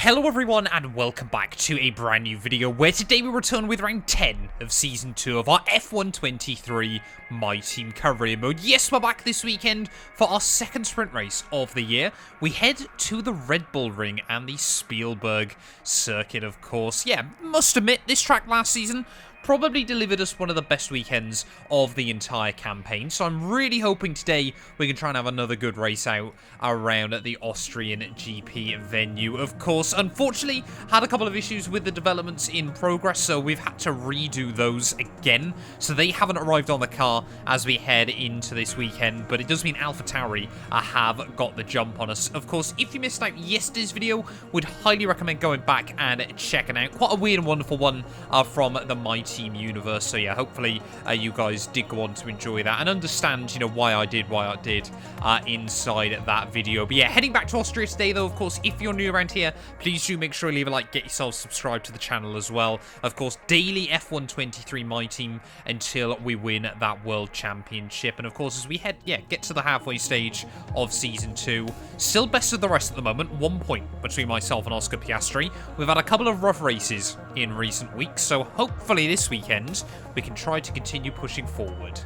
Hello everyone and welcome back to a brand new video where today we return with round 10 of season 2 of our F123 My Team career mode. Yes, we're back this weekend for our second sprint race of the year. We head to the Red Bull Ring and the Spielberg circuit, of course. Yeah, must admit, this track last season probably delivered us one of the best weekends of the entire campaign. So I'm really hoping today we can try and have another good race out around the Austrian GP venue. Of course, unfortunately, had a couple of issues with the developments in progress, so we've had to redo those again. So they haven't arrived on the car as we head into this weekend, but it does mean AlphaTauri have got the jump on us. Of course, if you missed out yesterday's video, would highly recommend going back and checking out. Quite a weird and wonderful one from the My Team universe. So yeah, hopefully you guys did go on to enjoy that and understand, you know, why I did inside that video. But yeah, heading back to Austria today though, of course, if you're new around here, please do make sure you leave a like, get yourself subscribed to the channel as well. Of course, daily F123 My Team until we win that World Championship. And of course, as we get to the halfway stage of Season 2, still best of the rest at the moment, 1 point between myself and Oscar Piastri. We've had a couple of rough races in recent weeks, so hopefully this weekend we can try to continue pushing forward.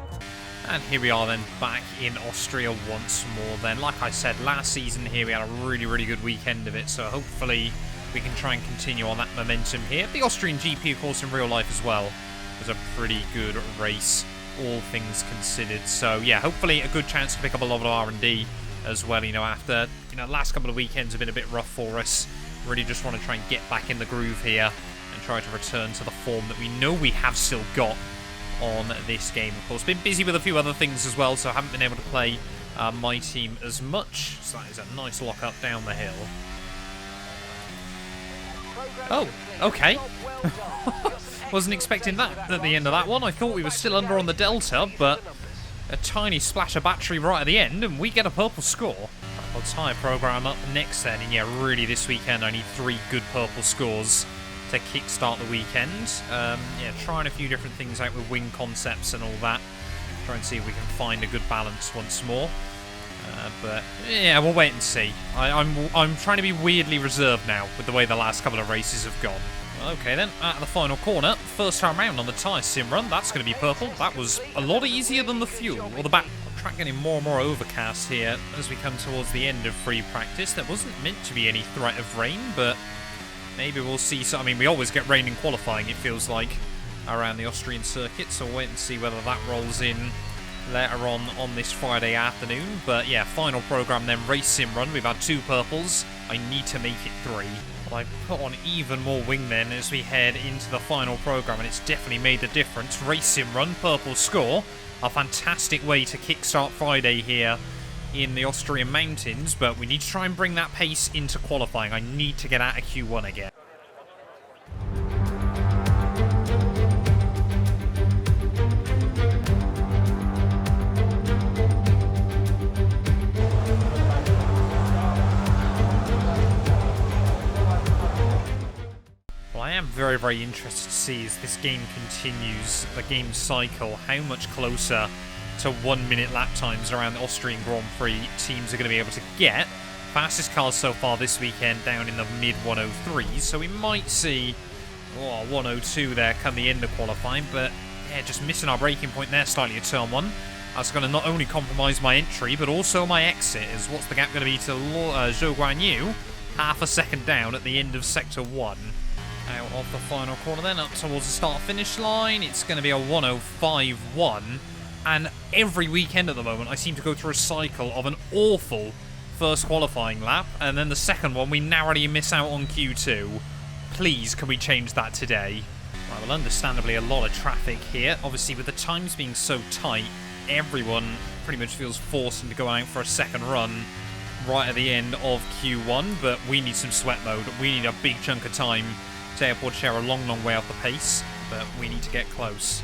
And here we are then, back in Austria once more then. Like I said, last season here we had a really good weekend of it, so hopefully we can try and continue on that momentum here. The Austrian GP, of course, in real life as well, was a pretty good race, all things considered. So yeah, hopefully a good chance to pick up a lot of R&D as well, you know, after, you know, the last couple of weekends have been a bit rough for us. Really just want to try and get back in the groove here and try to return to the form that we know we have still got on this game. Of course, been busy with a few other things as well, so I haven't been able to play My Team as much. So that is a nice lock up down the hill. Oh, okay. Wasn't expecting that at the end of that one. I thought we were still under on the Delta, but a tiny splash of battery right at the end, and we get a purple score. I'll tie program up next then, and yeah, really this weekend I need 3 good purple scores to kickstart the weekend. Yeah, trying a few different things out with wing concepts and all that. Try and see if we can find a good balance once more. But yeah, we'll wait and see. I'm trying to be weirdly reserved now with the way the last couple of races have gone. Okay then, at the final corner, first time round on the tyre sim run, that's going to be purple. That was a lot easier than the fuel, or the back. Track getting more and more overcast here as we come towards the end of free practice. There wasn't meant to be any threat of rain, but maybe we'll see. So, I mean, we always get rain in qualifying, it feels like, around the Austrian circuit, so we'll wait and see whether that rolls in later on this Friday afternoon. But yeah, final program then, race sim run. We've had 2 purples. I need to make it 3. Well, I put on even more wing then as we head into the final program, and it's definitely made the difference. Race sim run, purple score. A fantastic way to kickstart Friday here in the Austrian Mountains, but we need to try and bring that pace into qualifying. I need to get out of Q1 again. Well, I am very interested to see as this game continues, the game cycle, how much closer to 1 minute lap times around the Austrian Grand Prix teams are going to be able to get. Fastest cars so far this weekend down in the mid 103s, so we might see 102 there come the end of qualifying, but yeah, just missing our braking point there slightly at turn 1. That's going to not only compromise my entry, but also my exit, as what's the gap going to be to Zhou Guanyu? Half a second down at the end of sector 1. Out of the final corner then, up towards the start-finish line. It's going to be a 105.1. And every weekend at the moment, I seem to go through a cycle of an awful first qualifying lap, and then the second one, we narrowly miss out on Q2. Please, can we change that today? Right, well, understandably, a lot of traffic here. Obviously, with the times being so tight, everyone pretty much feels forced into going out for a second run right at the end of Q1, but we need some sweat mode. We need a big chunk of time to airport share a long way off the pace, but we need to get close.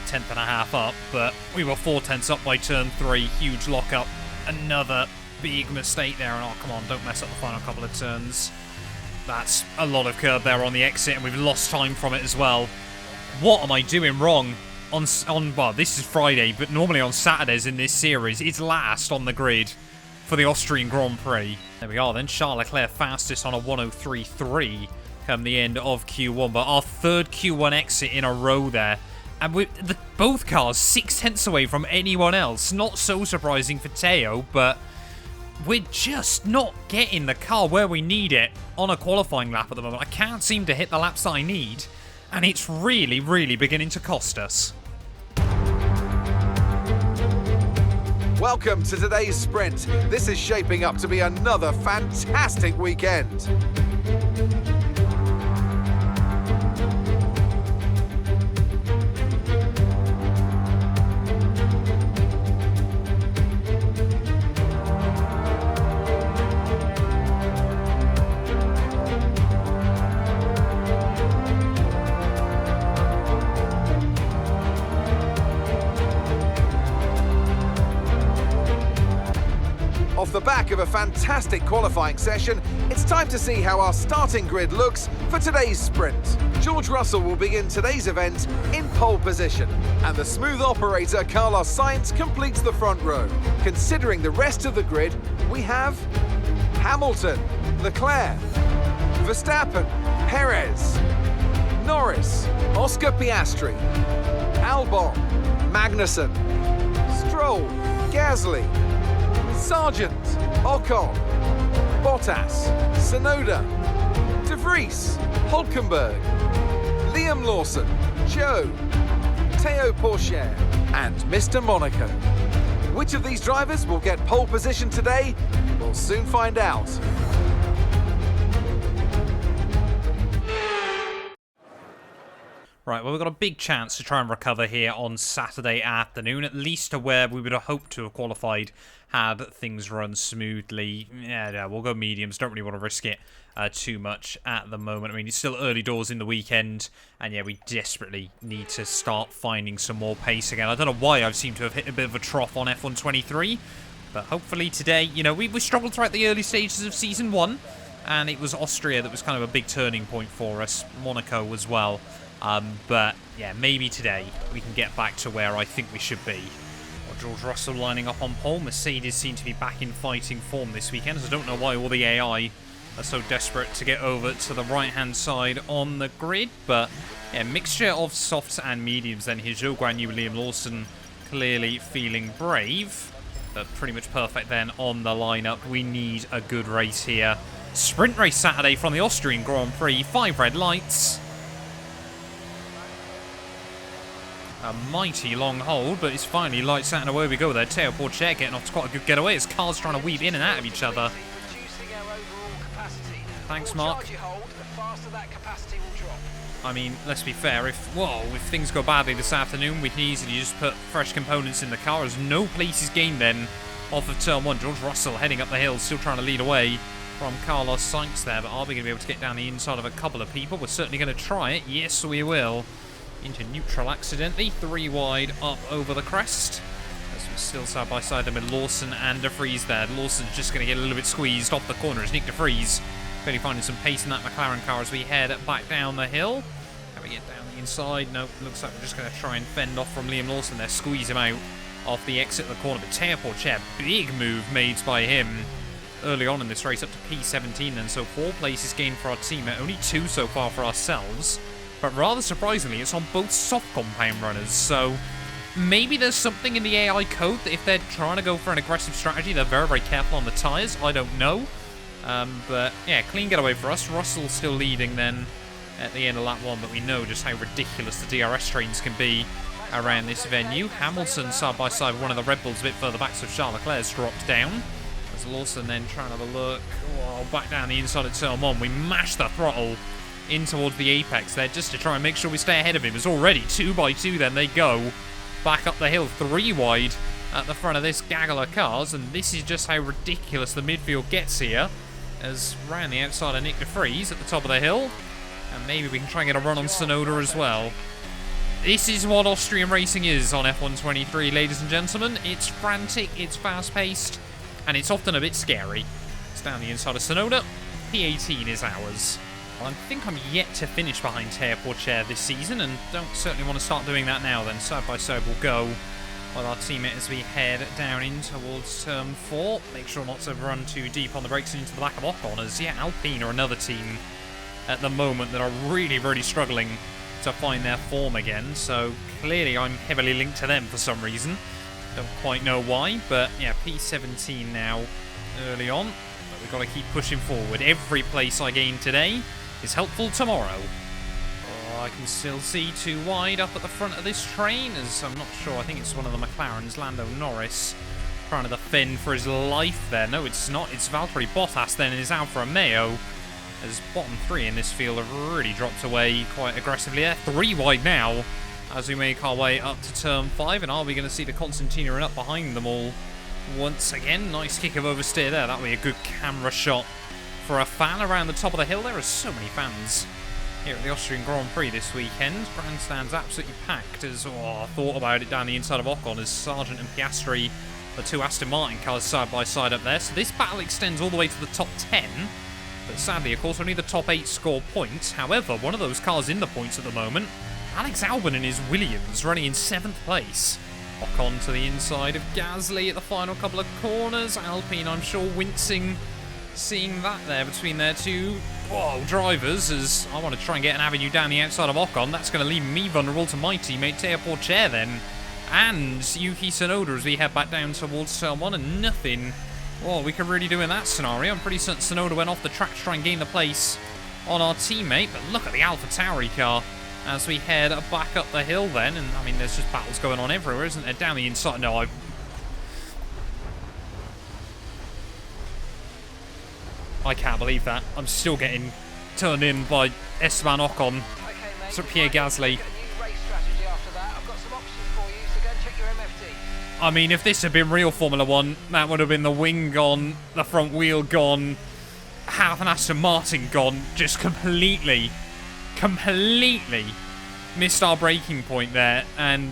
tenth and a half up, but we were 4 tenths up by turn 3. Huge lock-up. Another big mistake there, and oh, come on, don't mess up the final couple of turns. That's a lot of curb there on the exit, and we've lost time from it as well. What am I doing wrong? Well, this is Friday, but normally on Saturdays in this series, it's last on the grid for the Austrian Grand Prix. There we are then, Charles Leclerc fastest on a 103.3 come the end of Q1, but our third Q1 exit in a row there. And both cars 6 tenths away from anyone else. Not so surprising for Teo, but we're just not getting the car where we need it on a qualifying lap at the moment. I can't seem to hit the laps I need, and it's really, really beginning to cost us. Welcome to today's sprint. This is shaping up to be another fantastic weekend. Off the back of a fantastic qualifying session, it's time to see how our starting grid looks for today's sprint. George Russell will begin today's event in pole position, and the smooth operator Carlos Sainz completes the front row. Considering the rest of the grid, we have Hamilton, Leclerc, Verstappen, Perez, Norris, Oscar Piastri, Albon, Magnussen, Stroll, Gasly, Sargent, Ocon, Bottas, Tsunoda, De Vries, Hulkenberg, Liam Lawson, Joe, Teo Porcher, and Mr. Monaco. Which of these drivers will get pole position today? We'll soon find out. Right, well, we've got a big chance to try and recover here on Saturday afternoon, at least to where we would have hoped to have qualified had things run smoothly. Yeah, we'll go mediums. Don't really want to risk it too much at the moment. I mean, it's still early doors in the weekend, and yeah, we desperately need to start finding some more pace again. I don't know why I've seemed to have hit a bit of a trough on F123, but hopefully today, you know, we struggled throughout the early stages of Season 1, and it was Austria that was kind of a big turning point for us, Monaco as well. But yeah, maybe today we can get back to where I think we should be. Well, George Russell lining up on pole. Mercedes seem to be back in fighting form this weekend, so I don't know why all the AI are so desperate to get over to the right-hand side on the grid. But yeah, mixture of softs and mediums then here. Zhou Guanyu, Liam Lawson clearly feeling brave, but pretty much perfect then on the lineup. We need a good race here. Sprint race Saturday from the Austrian Grand Prix. 5 red lights. A mighty long hold, but it's finally lights out and away we go there. Teo Porcher getting off to quite a good getaway as cars trying to weave in and out of each other. Thanks, Mark. I mean, let's be fair, if things go badly this afternoon, we can easily just put fresh components in the car. There's no places gained then off of turn 1. George Russell heading up the hill, still trying to lead away from Carlos Sainz there, but are we going to be able to get down the inside of a couple of people? We're certainly going to try it. Yes, we will. Into neutral accidentally, 3 wide up over the crest. As we're still side by side with Lawson and De Vries there. Lawson's just going to get a little bit squeezed off the corner as Nick De Vries really finding some pace in that McLaren car as we head back down the hill. Can we get down the inside? Nope, looks like we're just going to try and fend off from Liam Lawson there, squeeze him out off the exit of the corner. But Teo Porcher, big move made by him early on in this race, up to P17 then. So 4 places gained for our team, only 2 so far for ourselves. But rather surprisingly, it's on both soft compound runners, so maybe there's something in the AI code that if they're trying to go for an aggressive strategy, they're very, very careful on the tyres. I don't know. But yeah, clean getaway for us. Russell still leading then at the end of lap 1, but we know just how ridiculous the DRS trains can be around this venue. Hamilton side by side with one of the Red Bulls a bit further back, so Charles Leclerc's dropped down. As Lawson then trying to have a look. Oh, back down the inside of turn 1. We mash the throttle in towards the apex there just to try and make sure we stay ahead of him. It's already 2 by 2 then they go back up the hill, 3 wide at the front of this gaggle of cars, and this is just how ridiculous the midfield gets here as round the outside of Nick De Vries at the top of the hill, and maybe we can try and get a run on Tsunoda as well. This is what Austrian racing is on F123, ladies and gentlemen. It's frantic, it's fast-paced, and it's often a bit scary. It's down the inside of Sonoda. P18 is ours. Well, I think I'm yet to finish behind TR120 this season, and don't certainly want to start doing that now then. Side by side we'll go with our teammate as we head down in towards turn 4. Make sure not to run too deep on the brakes and into the back of Ocon, as yeah, Alpine are another team at the moment that are really struggling to find their form again, so clearly I'm heavily linked to them for some reason. Don't quite know why, but yeah, P17 now early on, but we've got to keep pushing forward. Every place I gain today is helpful tomorrow. Oh, I can still see too wide up at the front of this train, as I'm not sure, I think it's one of the McLarens, Lando Norris, trying to defend for his life there. No, it's not, it's Valtteri Bottas then, and is Alfa Romeo, as bottom 3 in this field have really dropped away quite aggressively there. 3 wide now as we make our way up to turn 5, and are we going to see the Constantina and up behind them all once again? Nice kick of oversteer there. That'll be a good camera shot for a fan around the top of the hill. There are so many fans here at the Austrian Grand Prix this weekend. Grandstand's absolutely packed, as I thought about it down the inside of Ocon as Sargent and Piastri, the 2 Aston Martin cars side by side up there. So this battle extends all the way to the top 10. But sadly, of course, only the top 8 score points. However, one of those cars in the points at the moment, Alex Albon in his Williams, running in 7th place. Ocon to the inside of Gasly at the final couple of corners. Alpine, I'm sure, wincing seeing that there between their 2 drivers, as I want to try and get an avenue down the outside of Ocon. That's going to leave me vulnerable to my teammate TR120 then. And Yuki Tsunoda as we head back down towards turn 1, and nothing we can really do in that scenario. I'm pretty certain Tsunoda went off the track to try and gain the place on our teammate, but look at the AlphaTauri car as we head back up the hill then, and I mean there's just battles going on everywhere, isn't there? Down the inside, no, I can't believe that. I'm still getting turned in by Esteban Ocon, Pierre Gasly. I mean, if this had been real Formula 1, that would have been the wing gone, the front wheel gone, half an Aston Martin gone, just completely missed our braking point there. And,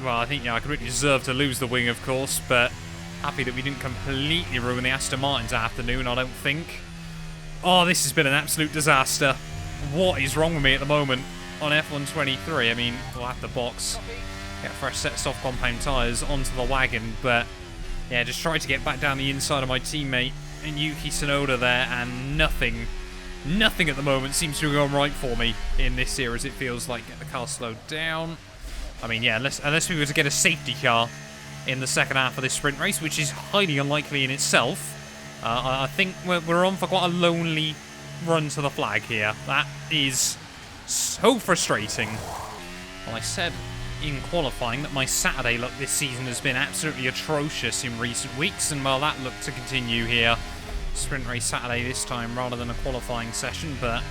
well, I think, yeah, I completely deserve to lose the wing, of course, but happy that we didn't completely ruin the Aston Martin's afternoon, I don't think. Oh, this has been an absolute disaster. What is wrong with me at the moment on F123? I mean, we'll have to box. Get a fresh set of soft compound tyres onto the wagon, but yeah, just try to get back down the inside of my teammate and Yuki Tsunoda there, and nothing at the moment seems to have gone right for me in this series. It feels like. Get the car slowed down. I mean, yeah, unless we were to get a safety car in the second half of this sprint race, which is highly unlikely in itself. I think we're on for quite a lonely run to the flag here. That is so frustrating. Well, I said in qualifying that my Saturday luck this season has been absolutely atrocious in recent weeks, and well, that looked to continue here. Sprint race Saturday this time rather than a qualifying session, but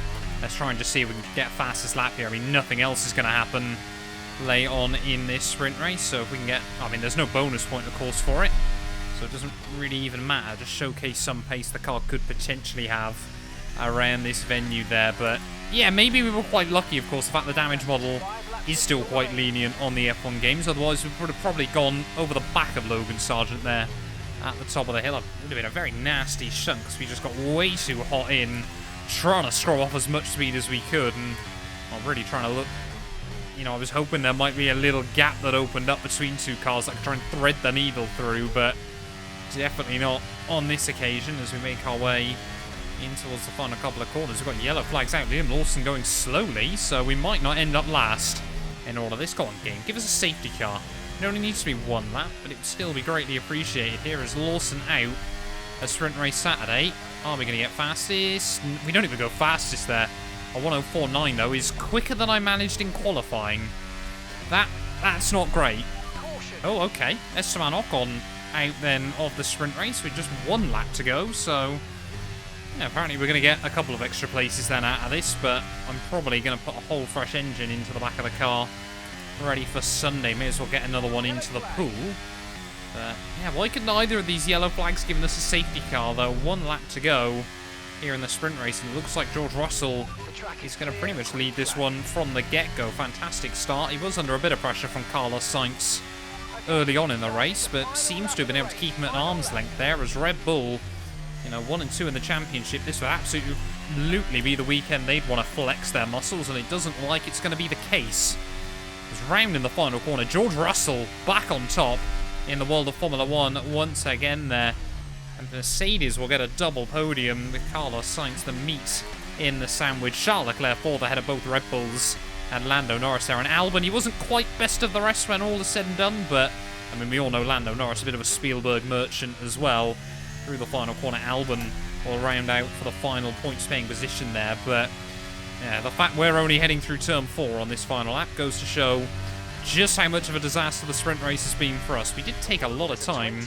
let's try and just see if we can get fastest lap here. I mean, nothing else is going to happen late on in this sprint race, so if we can get, I mean, there's no bonus point of course for it, so it doesn't really even matter. Just showcase some pace the car could potentially have around this venue there. But yeah, maybe we were quite lucky, of course, the fact the damage model is still quite lenient on the F1 games. Otherwise, we would have probably gone over the back of Logan Sargent there at the top of the hill. It would have been a very nasty shunt because we just got way too hot in, trying to scrub off as much speed as we could. And I'm really trying to look, you know, I was hoping there might be a little gap that opened up between 2 cars that could try and thread the needle through, but definitely not on this occasion as we make our way in towards the final couple of corners. We've got yellow flags out. Liam Lawson going slowly, so we might not end up last in all of this. Go on, game. Give us a safety car. It only needs to be 1 lap, but it would still be greatly appreciated. Here is Lawson out. A sprint race Saturday. Are we going to get fastest? We don't even go fastest there. A 1:04.9 though is quicker than I managed in qualifying. That's not great. Oh, okay. Esteban Ocon out then of the sprint race with just 1 lap to go, so yeah, apparently we're going to get a couple of extra places then out of this, but I'm probably going to put a whole fresh engine into the back of the car ready for Sunday. May as well get another one into the pool. But yeah, why couldn't either of these yellow flags given us a safety car though? 1 lap to go. here in the sprint race. And it looks like George Russell is going to pretty much lead this one from the get-go. Fantastic start. He was under a bit of pressure from Carlos Sainz early on in the race, but seems to have been able to keep him at arm's length there as Red Bull, 1 and 2 in the championship. This would absolutely be the weekend they'd want to flex their muscles, and it doesn't look like it's going to be the case. It's round in the final corner. George Russell back on top in the world of Formula 1 once again there. And Mercedes will get a double podium with Carlos Sainz, the meat in the sandwich. Charles Leclerc fourth ahead of both Red Bulls and Lando Norris there. And Albon, he wasn't quite best of the rest when all is said and done, but I mean, we all know Lando Norris, a bit of a Spielberg merchant as well. Through the final corner, Albon will round out for the final points-paying position there. But yeah, the fact we're only heading through turn 4 on this final lap goes to show just how much of a disaster the sprint race has been for us. We did take a lot of time.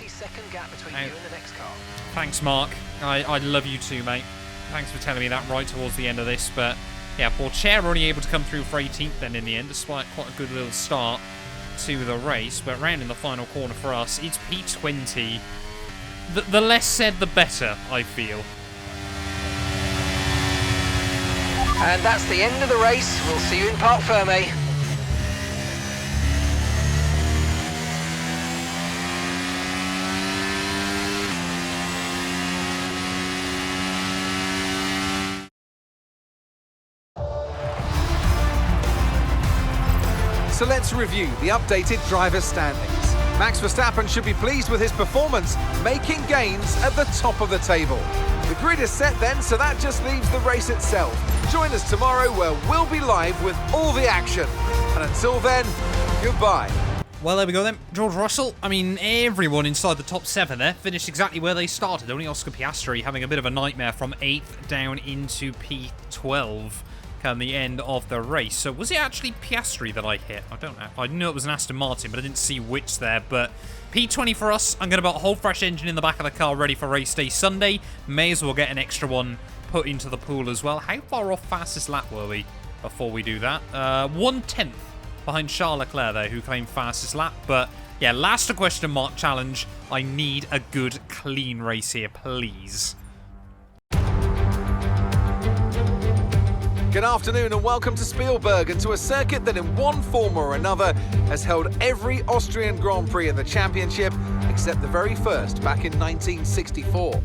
Thanks, Mark. I love you too, mate. Thanks for telling me that right towards the end of this. But yeah, Pourchaire only able to come through for 18th then in the end, despite quite a good little start to the race. But round in the final corner for us, it's P20. The less said, the better, I feel. And that's the end of the race. We'll see you in Parc Fermé. So let's review the updated driver's standings. Max Verstappen should be pleased with his performance, making gains at the top of the table. The grid is set then, so that just leaves the race itself. Join us tomorrow where we'll be live with all the action. And until then, goodbye. Well, there we go then. George Russell, I mean, everyone inside the top 7 there finished exactly where they started. Only Oscar Piastri having a bit of a nightmare from 8th down into P12. Come the end of the race. So was it actually Piastri that I hit? I don't know. I knew it was an Aston Martin, but I didn't see which there. But P20 for us. I'm going to put a whole fresh engine in the back of the car ready for race day Sunday. May as well get an extra one put into the pool as well. How far off fastest lap were we before we do that? 1/10 behind Charles Leclerc there, who claimed fastest lap. But yeah, last a question mark challenge. I need a good clean race here, please. Good afternoon and welcome to Spielberg and to a circuit that in one form or another has held every Austrian Grand Prix in the championship except the very first back in 1964.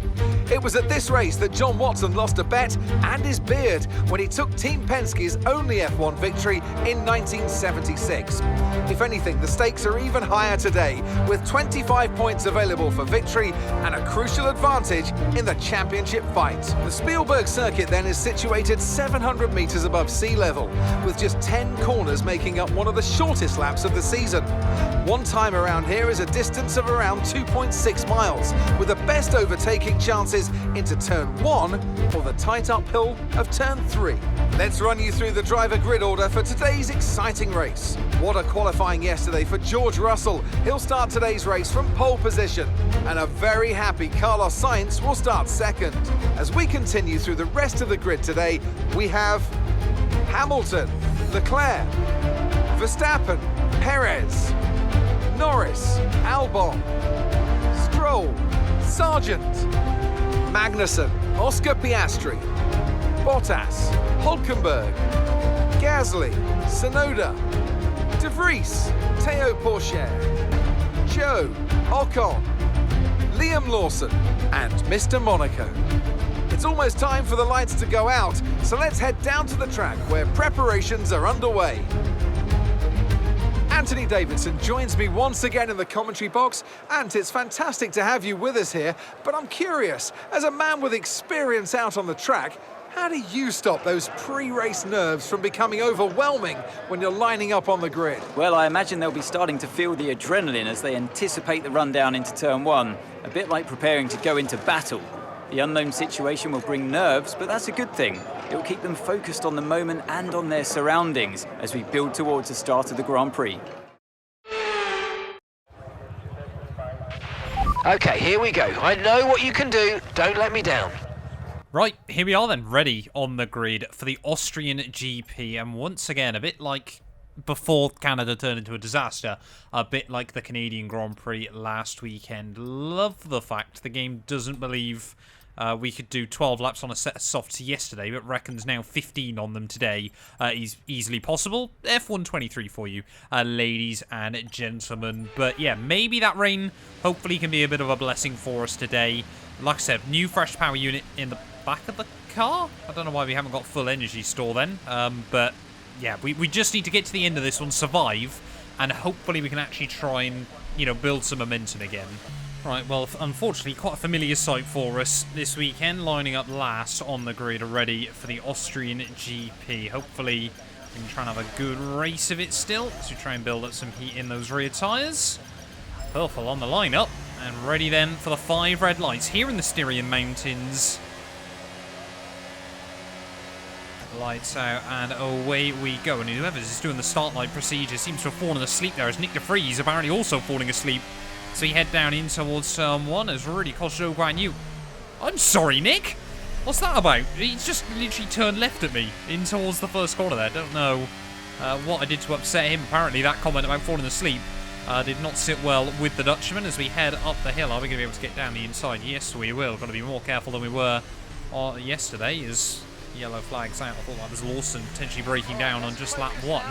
It was at this race that John Watson lost a bet and his beard when he took Team Penske's only F1 victory in 1976. If anything, the stakes are even higher today, with 25 points available for victory and a crucial advantage in the championship fight. The Spielberg circuit then is situated 700 metres above sea level, with just 10 corners making up one of the shortest laps of the season. One time around here is a distance of around 2.6 miles, with the best overtaking chances into turn 1 or the tight uphill of turn 3. Let's run you through the driver grid order for today's exciting race. What a qualifying yesterday for George Russell. He'll start today's race from pole position, and a very happy Carlos Sainz will start second. As we continue through the rest of the grid today, we have Hamilton, Leclerc, Verstappen, Perez, Norris, Albon, Stroll, Sargent, Magnussen, Oscar Piastri, Bottas, Hulkenberg, Gasly, Tsunoda, De Vries, Théo Pourchaire, Joe, Ocon, Liam Lawson, and Mr. Monaco. It's almost time for the lights to go out, so let's head down to the track where preparations are underway. Anthony Davidson joins me once again in the commentary box. Ant, it's fantastic to have you with us here, but I'm curious, as a man with experience out on the track, how do you stop those pre-race nerves from becoming overwhelming when you're lining up on the grid? Well, I imagine they'll be starting to feel the adrenaline as they anticipate the run down into turn 1, a bit like preparing to go into battle. The unknown situation will bring nerves, but that's a good thing. It will keep them focused on the moment and on their surroundings as we build towards the start of the Grand Prix. Okay, here we go. I know what you can do. Don't let me down. Right, here we are then, ready on the grid for the Austrian GP. And once again, a bit like before Canada turned into a disaster, a bit like the Canadian Grand Prix last weekend. Love the fact the game doesn't believe We could do 12 laps on a set of softs yesterday, but reckons now 15 on them today is easily possible. F123 for you, ladies and gentlemen. But yeah, maybe that rain hopefully can be a bit of a blessing for us today. Like I said, new fresh power unit in the back of the car. I don't know why we haven't got full energy store then. But yeah, we just need to get to the end of this one, survive, and hopefully we can actually try and, you know, build some momentum again. Right, well, unfortunately, quite a familiar sight for us this weekend, lining up last on the grid already for the Austrian GP. Hopefully, we can try and have a good race of it still, as we try and build up some heat in those rear tyres. Purple on the lineup, and ready then for the 5 red lights here in the Styrian Mountains. Lights out, and away we go. And whoever's doing the start light procedure seems to have fallen asleep there, as Nick de Vries apparently also falling asleep. So we head down in towards turn 1 as Rudy Costo Guan Yu. I'm sorry, Nick. What's that about? He's just literally turned left at me in towards the first corner there. Don't know what I did to upset him. Apparently that comment about falling asleep did not sit well with the Dutchman as we head up the hill. Are we going to be able to get down the inside? Yes, we will. Got to be more careful than we were yesterday as yellow flags out. I thought that was Lawson potentially breaking down on just lap 1.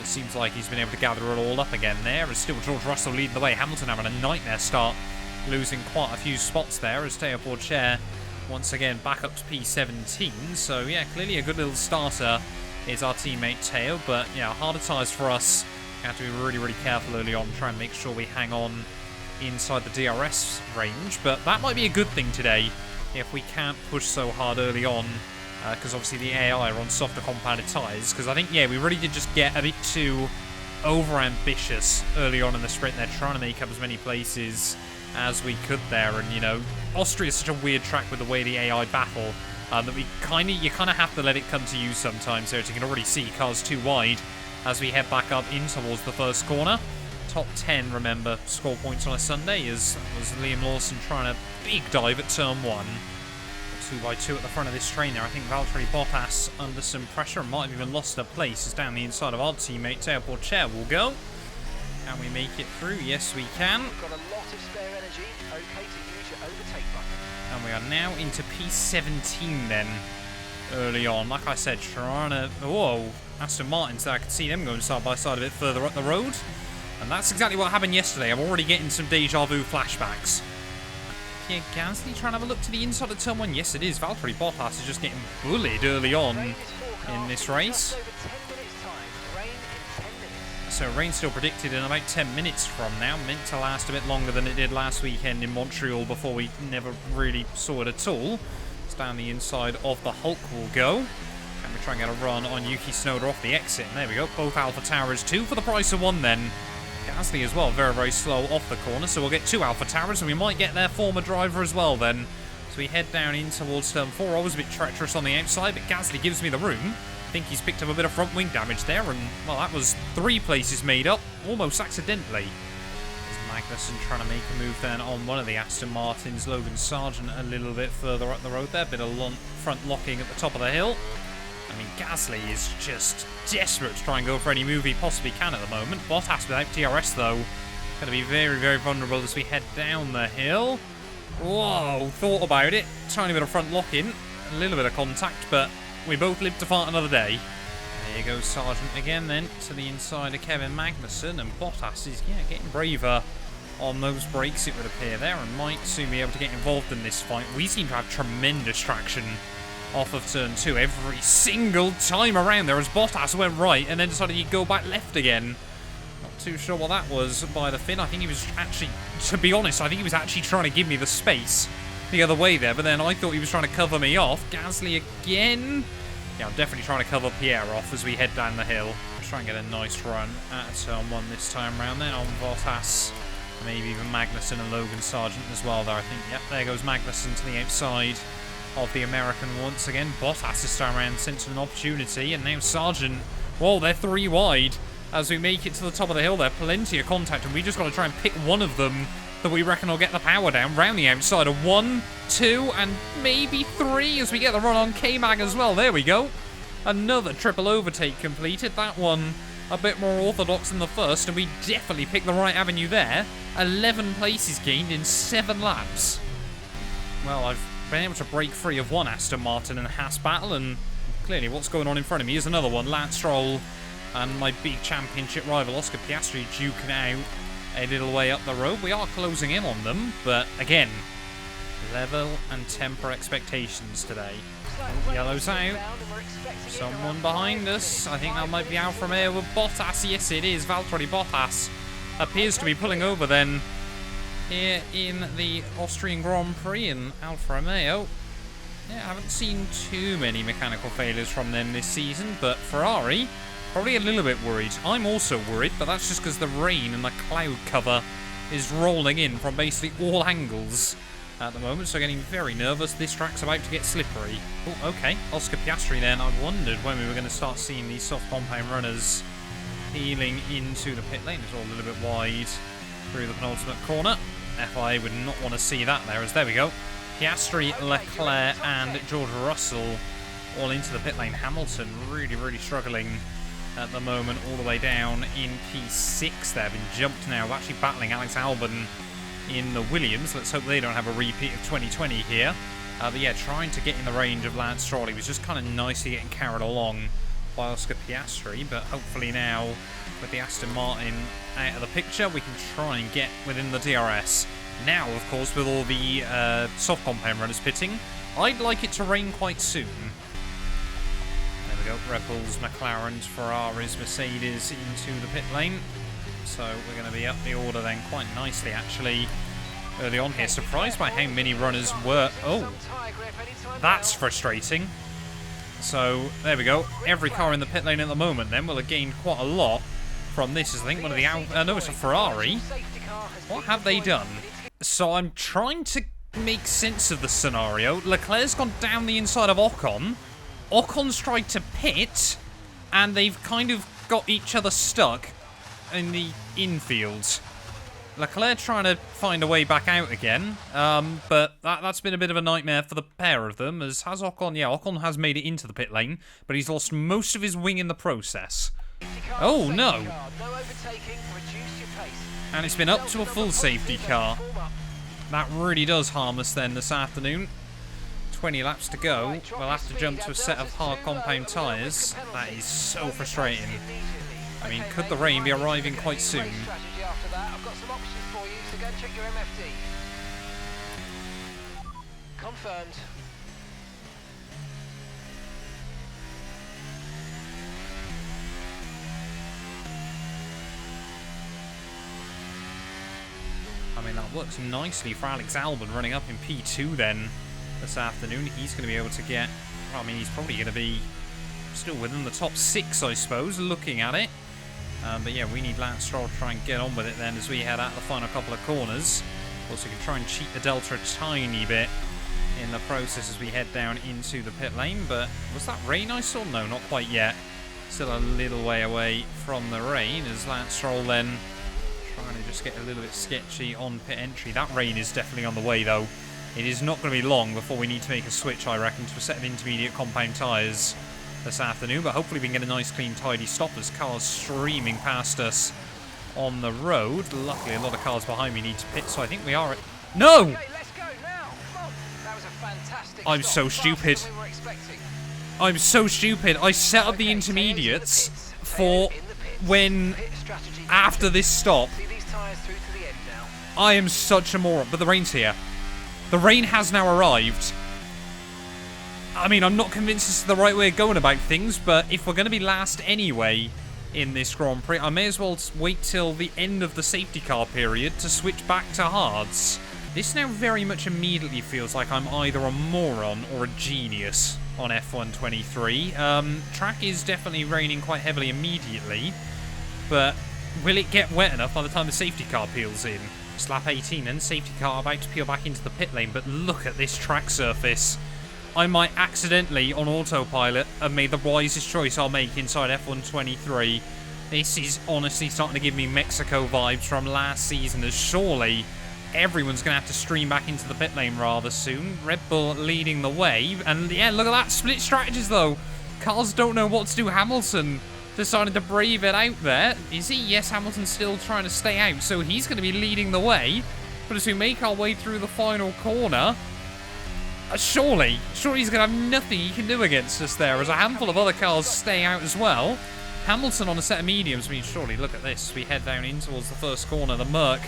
It seems like he's been able to gather it all up again there. As still George Russell leading the way. Hamilton having a nightmare start, losing quite a few spots there as Teo Porcher once again back up to P17. So yeah, clearly a good little starter is our teammate Teo. But yeah, harder tyres for us. We have to be really, really careful early on, try and make sure we hang on inside the DRS range. But that might be a good thing today if we can't push so hard early on. Because obviously the AI are on softer compounded tyres. Because I think, yeah, we really did just get a bit too over-ambitious early on in the sprint. They're trying to make up as many places as we could there. And, you know, Austria is such a weird track with the way the AI battle that you kind of have to let it come to you sometimes. So as you can already see, cars too wide as we head back up in towards the first corner. Top 10, remember, score points on a Sunday was Liam Lawson trying a big dive at turn 1. 2x2 at the front of this train there. I think Valtteri Bottas under some pressure and might have even lost a place as down the inside of our teammate Teo Porcher will go. Can we make it through? Yes, we can. We've got a lot of spare energy. Okay to use your overtake button. And we are now into P17 then. Early on, like I said, trying to... Whoa, Aston Martins there. I could see them going side by side a bit further up the road. And that's exactly what happened yesterday. I'm already getting some deja vu flashbacks. Pierre Gasly trying to have a look to the inside of turn 1. Yes, it is. Valtteri Bottas is just getting bullied early on in this race. So rain still predicted in about 10 minutes from now. Meant to last a bit longer than it did last weekend in Montreal before we never really saw it at all. It's down the inside of the Hulk will go. And we try and get a run on Yuki Tsunoda off the exit. And there we go. Both Alpha Towers, 2 for the price of 1 then. Gasly as well, very, very slow off the corner, so we'll get 2 Alpha Towers, and we might get their former driver as well then. So we head down in towards turn 4. I was a bit treacherous on the outside, but Gasly gives me the room. I think he's picked up a bit of front wing damage there, and, well, that was 3 places made up, almost accidentally. There's Magnussen trying to make a move then on one of the Aston Martins. Logan Sargent a little bit further up the road there, bit of front locking at the top of the hill. I mean, Gasly is just desperate to try and go for any move he possibly can at the moment. Bottas without DRS, though, going to be very, very vulnerable as we head down the hill. Whoa, thought about it. Tiny bit of front lock-in, a little bit of contact, but we both live to fight another day. There goes Sargent again, then, to the inside of Kevin Magnussen, and Bottas is, yeah, getting braver on those brakes, it would appear there, and might soon be able to get involved in this fight. We seem to have tremendous traction off of turn 2 every single time around there as Bottas went right and then decided he'd go back left again. Not too sure what that was by the fin. I think he was actually, to be honest, I think he was actually trying to give me the space the other way there, but then I thought he was trying to cover me off. Gasly again. Yeah, I'm definitely trying to cover Pierre off as we head down the hill. Try and get a nice run at turn 1 this time round then on Bottas. Maybe even Magnussen and Logan Sargent as well there, I think. Yep, there goes Magnussen to the outside of the American once again. Bottas this time around sensing an opportunity, and now Sargent, whoa, they're 3 wide as we make it to the top of the hill there. Plenty of contact, and we just got to try and pick one of them that we reckon will get the power down round the outside of 1, 2, and maybe 3 as we get the run on K-Mag as well. There we go. Another triple overtake completed. That one a bit more orthodox than the first, and we definitely picked the right avenue there. 11 places gained in 7 laps. Well, I've been able to break free of one Aston Martin and Haas battle, and clearly what's going on in front of me is another one. Lance Stroll and my big championship rival Oscar Piastri duking out a little way up the road. We are closing in on them, but again, level and temper expectations today. Oh, yellow's out. Someone behind us. I think that might be Alfa Romeo with Bottas. Yes, it is. Valtteri Bottas appears to be pulling over then here in the Austrian Grand Prix in Alfa Romeo. Yeah, I haven't seen too many mechanical failures from them this season, but Ferrari, probably a little bit worried. I'm also worried, but that's just because the rain and the cloud cover is rolling in from basically all angles at the moment, so getting very nervous. This track's about to get slippery. Oh, okay. Oscar Piastri then. I wondered when we were going to start seeing these soft compound runners peeling into the pit lane. It's all a little bit wide through the penultimate corner. FIA would not want to see that there, as there we go. Piastri, Leclerc and George Russell all into the pit lane. Hamilton really struggling at the moment, all the way down in P6 there. Been jumped now, actually battling Alex Albon in the Williams. Let's hope they don't have a repeat of 2020 here. But yeah, trying to get in the range of Lance Stroll. He was just kind of nicely getting carried along by Oscar Piastri, but hopefully now with the Aston Martin out of the picture, we can try and get within the DRS. Now, of course, with all the soft compound runners pitting, I'd like it to rain quite soon. There we go. Red Bulls, McLarens, Ferraris, Mercedes into the pit lane. So we're going to be up the order then quite nicely, actually, early on here. Surprised by how many runners were... Oh, that's frustrating. So there we go. Every car in the pit lane at the moment then will have gained quite a lot from this. I think one of the... no, it's a Ferrari. What have they done? So I'm trying to make sense of the scenario. Leclerc's gone down the inside of Ocon. Ocon's tried to pit, and they've kind of got each other stuck in the infield. Leclerc trying to find a way back out again, but that's been a bit of a nightmare for the pair of them, as has Ocon. Yeah, Ocon has made it into the pit lane, but he's lost most of his wing in the process. Oh no! And it's been up to a full safety car. That really does harm us then this afternoon. 20 laps to go. We'll have to jump to a set of hard compound tyres. That is so frustrating. I mean, could the rain be arriving quite soon? I've got some options for you, so go and check your MFD. Confirmed. I mean, that works nicely for Alex Albon running up in P2 then this afternoon. He's going to be able to get... Well, I mean, he's probably going to be still within the top 6, I suppose, looking at it. But yeah, we need Lance Stroll to try and get on with it then as we head out the final couple of corners. Also, we can try and cheat the Delta a tiny bit in the process as we head down into the pit lane. But was that rain I saw? No, not quite yet. Still a little way away from the rain as Lance Stroll then trying to just get a little bit sketchy on pit entry. That rain is definitely on the way though. It is not going to be long before we need to make a switch, I reckon, to a set of intermediate compound tyres this afternoon, but hopefully we can get a nice clean tidy stop as cars streaming past us on the road. Luckily a lot of cars behind me need to pit, so I think we are at... No! Okay, let's go now. Come on. That was a fantastic I'm stop. so stupid. Faster than we were expecting. I'm so stupid. I set up the intermediates for when after this stop. See these tyres through to the end now. I am such a moron, but the rain's here. The rain has now arrived. I mean, I'm not convinced this is the right way of going about things, but if we're going to be last anyway in this Grand Prix, I may as well wait till the end of the safety car period to switch back to hards. This now very much immediately feels like I'm either a moron or a genius on F1 23. Track is definitely raining quite heavily immediately, but will it get wet enough by the time the safety car peels in? It's lap 18 and safety car about to peel back into the pit lane, but look at this track surface. I might accidentally, on autopilot, have made the wisest choice I'll make inside F1 23. This is honestly starting to give me Mexico vibes from last season, as surely everyone's going to have to stream back into the pit lane rather soon. Red Bull leading the way, and yeah, look at that, split strategies though. Cars don't know what to do. Hamilton decided to brave it out there. Is he? Yes, Hamilton's still trying to stay out, so he's going to be leading the way. But as we make our way through the final corner, Surely he's going to have nothing he can do against us there, as a handful of other cars stay out as well. Hamilton on a set of mediums. I mean, surely, look at this. We head down in towards the first corner. The Merc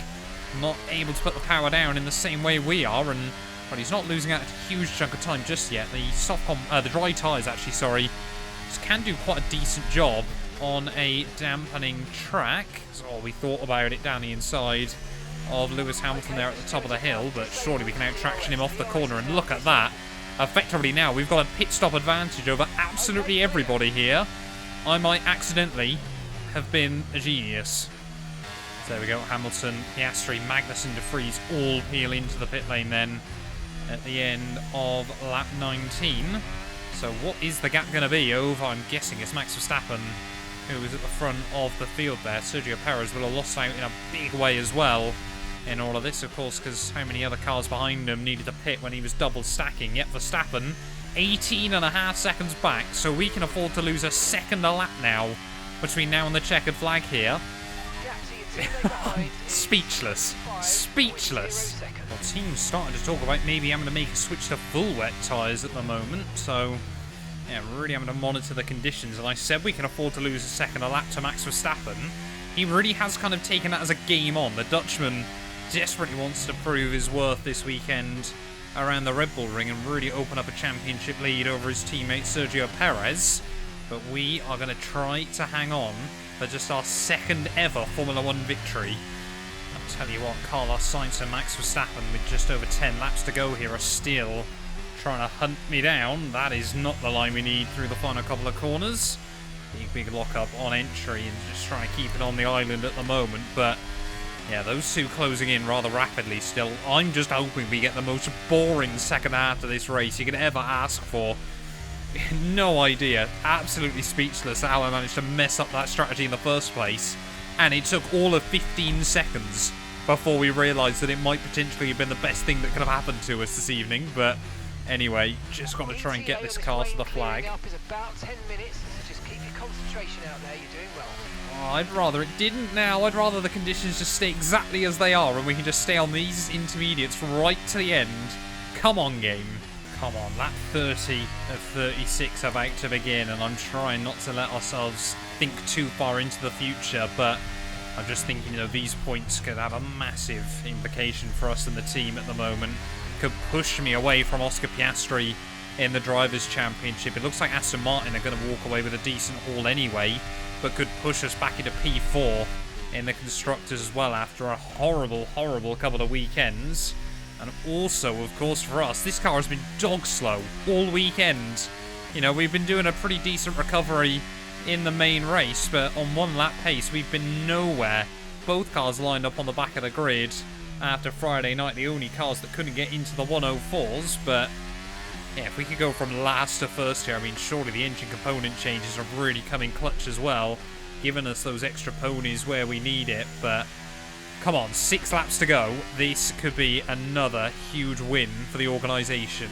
not able to put the power down in the same way we are, and well, he's not losing out a huge chunk of time just yet. The dry tyres, actually, sorry, just can do quite a decent job on a dampening track. That's all we thought about it down the inside of Lewis Hamilton there at the top of the hill, but surely we can out-traction him off the corner, and look at that. Effectively now, we've got a pit stop advantage over absolutely everybody here. I might accidentally have been a genius. So there we go, Hamilton, Piastri, Magnussen, De Vries all peel into the pit lane then at the end of lap 19. So what is the gap going to be over, I'm guessing it's Max Verstappen, who is at the front of the field there. Sergio Perez will have lost out in a big way as well in all of this, of course, because how many other cars behind him needed to pit when he was double stacking? Yet Verstappen 18.5 seconds back, so we can afford to lose a second a lap now between now and the checkered flag here. Speechless. Speechless. Well, team's starting to talk about maybe having to make a switch to full wet tyres at the moment, so yeah, really having to monitor the conditions. And I said we can afford to lose a second a lap to Max Verstappen. He really has kind of taken that as a game on. The Dutchman desperately wants to prove his worth this weekend around the Red Bull Ring and really open up a championship lead over his teammate Sergio Perez. But we are going to try to hang on for just our second ever Formula 1 victory. I'll tell you what, Carlos Sainz and Max Verstappen with just over 10 laps to go here are still trying to hunt me down. That is not the line we need through the final couple of corners. Big lock-up on entry and just trying to keep it on the island at the moment. But yeah, those two closing in rather rapidly still. I'm just hoping we get the most boring second half of this race you could ever ask for. No idea. Absolutely speechless at how I managed to mess up that strategy in the first place. And it took all of 15 seconds before we realised that it might potentially have been the best thing that could have happened to us this evening. But anyway, just got to try and get this car to the flag. Oh, I'd rather it didn't now. I'd rather the conditions just stay exactly as they are and we can just stay on these intermediates right to the end. Come on, game. Come on, lap 30 of 36 about to begin, and I'm trying not to let ourselves think too far into the future, but I'm just thinking, you know, these points could have a massive implication for us and the team at the moment. Could push me away from Oscar Piastri in the Drivers' Championship. It looks like Aston Martin are going to walk away with a decent haul anyway, but could push us back into P4 in the Constructors as well after a horrible, horrible couple of weekends. And also, of course, for us, this car has been dog slow all weekend. You know, we've been doing a pretty decent recovery in the main race, but on one lap pace, we've been nowhere. Both cars lined up on the back of the grid after Friday night, the only cars that couldn't get into the 104s, but yeah, if we could go from last to first here, I mean, surely the engine component changes are really coming clutch as well, giving us those extra ponies where we need it, but come on, 6 laps to go. This could be another huge win for the organisation.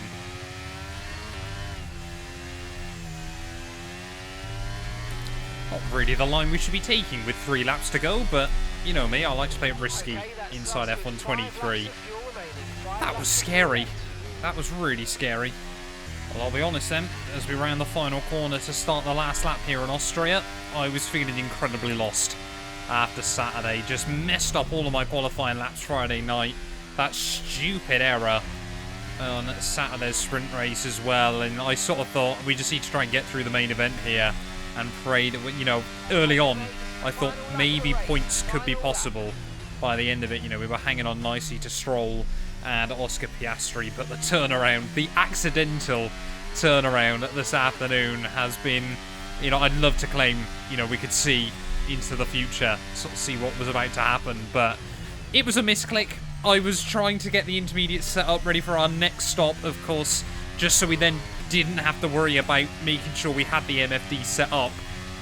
Not really the line we should be taking with 3 laps to go, but you know me, I like to play it risky inside F123. That was scary. That was really scary. Well, I'll be honest then, as we round the final corner to start the last lap here in Austria, I was feeling incredibly lost after Saturday. Just messed up all of my qualifying laps Friday night. That stupid error on Saturday's sprint race as well, and I sort of thought we just need to try and get through the main event here and pray that, you know, early on I thought maybe points could be possible. By the end of it, you know, we were hanging on nicely to Stroll and Oscar Piastri, but the turnaround, the accidental turnaround this afternoon has been, you know, I'd love to claim, you know, we could see into the future, sort of see what was about to happen, but it was a misclick. I was trying to get the intermediate set up ready for our next stop, of course, just so we then didn't have to worry about making sure we had the MFD set up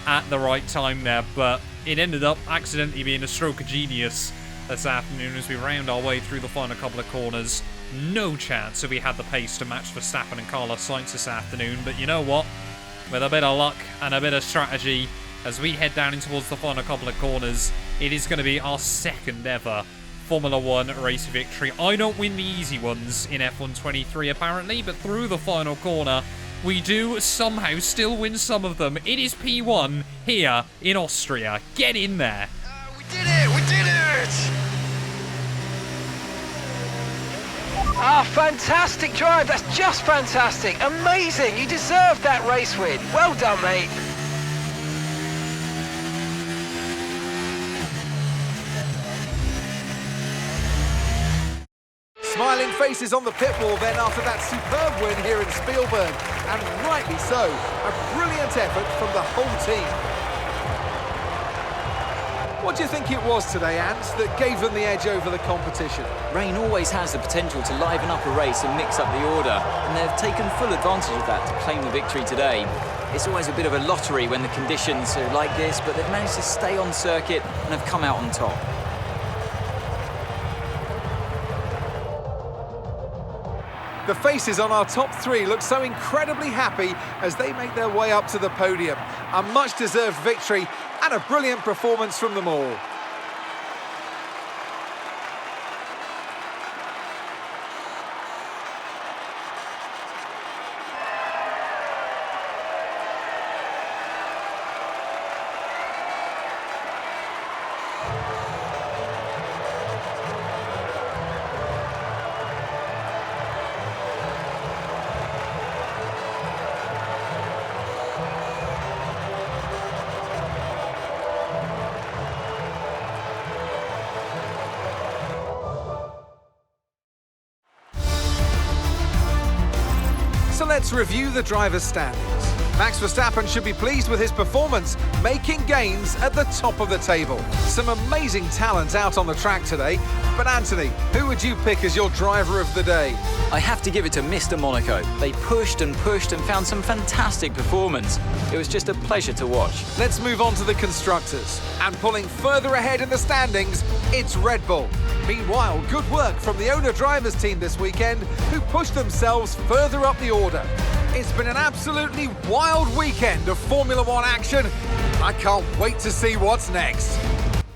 at the right time there, but it ended up accidentally being a stroke of genius this afternoon as we round our way through the final couple of corners. No chance if we had the pace to match Verstappen and Carlos Sainz this afternoon, but you know what? With a bit of luck and a bit of strategy, as we head down in towards the final couple of corners, it is going to be our second ever Formula 1 race victory. I don't win the easy ones in F123 apparently, but through the final corner, we do somehow still win some of them. It is P1 here in Austria. Get in there. We did it! We did it! Ah, fantastic drive. That's just fantastic. Amazing. You deserved that race win. Well done, mate. Smiling faces on the pit wall then after that superb win here in Spielberg. And rightly so. A brilliant effort from the whole team. What do you think it was today, Ants, that gave them the edge over the competition? Rain always has the potential to liven up a race and mix up the order, and they've taken full advantage of that to claim the victory today. It's always a bit of a lottery when the conditions are like this, but they've managed to stay on circuit and have come out on top. The faces on our top three look so incredibly happy as they make their way up to the podium. A much-deserved victory and a brilliant performance from them all. So let's review the drivers' standings. Max Verstappen should be pleased with his performance, making gains at the top of the table. Some amazing talent out on the track today. But Anthony, who would you pick as your driver of the day? I have to give it to Mr. Monaco. They pushed and found some fantastic performance. It was just a pleasure to watch. Let's move on to the constructors. And pulling further ahead in the standings, it's Red Bull. Meanwhile, good work from the owner-drivers team this weekend, who pushed themselves further up the order. It's been an absolutely wild weekend of Formula One action. I can't wait to see what's next.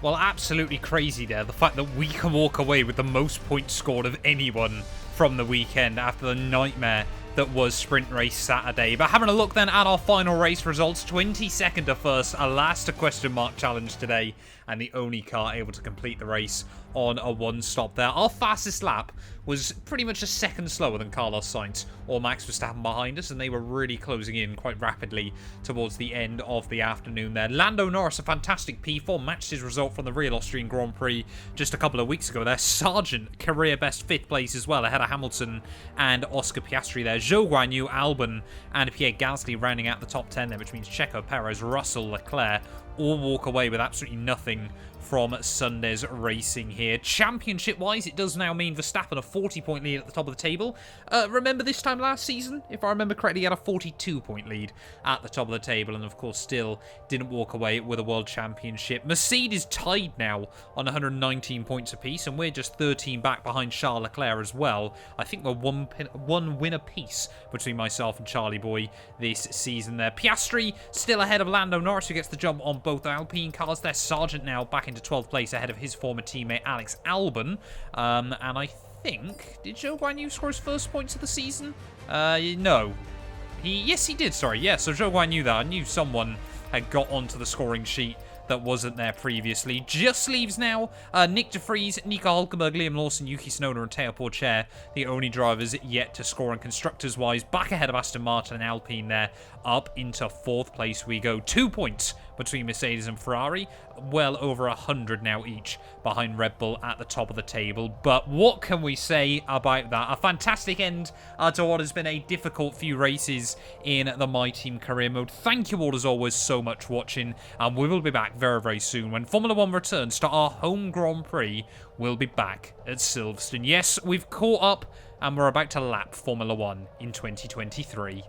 Well, absolutely crazy there. The fact that we can walk away with the most points scored of anyone from the weekend after the nightmare that was Sprint Race Saturday. But having a look then at our final race results, 22nd to first, a last question mark challenge today, and the only car able to complete the race on a one-stop there. Our fastest lap was pretty much a second slower than Carlos Sainz or Max Verstappen behind us, and they were really closing in quite rapidly towards the end of the afternoon there. Lando Norris, a fantastic P4, matched his result from the real Austrian Grand Prix just a couple of weeks ago there. Sargent, career best 5th place as well, ahead of Hamilton and Oscar Piastri there. Zhou Guanyu, Albon, and Pierre Gasly rounding out the top 10 there, which means Checo, Perez, Russell, Leclerc all walk away with absolutely nothing from Sunday's racing here. Championship-wise, it does now mean Verstappen a 40-point lead at the top of the table. Remember this time last season? If I remember correctly, he had a 42-point lead at the top of the table, and of course still didn't walk away with a world championship. Mercedes tied now on 119 points apiece, and we're just 13 back behind Charles Leclerc as well. I think we're one win apiece between myself and Charlie Boy this season there. Piastri still ahead of Lando Norris, who gets the jump on both Alpine cars. There's Sargent now back into 12th place ahead of his former teammate Alex Albon. And I think, did Zhou Guanyu score his first points of the season? No. Yes, he did, sorry. Yeah, so Zhou Guanyu there. I knew someone had got onto the scoring sheet that wasn't there previously. Just leaves now Nick De Vries, Nico Hulkenberg, Liam Lawson, Yuki Tsunoda and Teo Porcher, the only drivers yet to score. And constructors-wise, back ahead of Aston Martin and Alpine there, up into 4th place we go. 2 points between Mercedes and Ferrari, well over 100 now each behind Red Bull at the top of the table. But what can we say about that? A fantastic end to what has been a difficult few races in the My Team career mode. Thank you all as always so much for watching, and we will be back very, very soon when Formula 1 returns to our home Grand Prix. We'll be back at Silverstone. Yes, we've caught up and we're about to lap Formula 1 in 2023.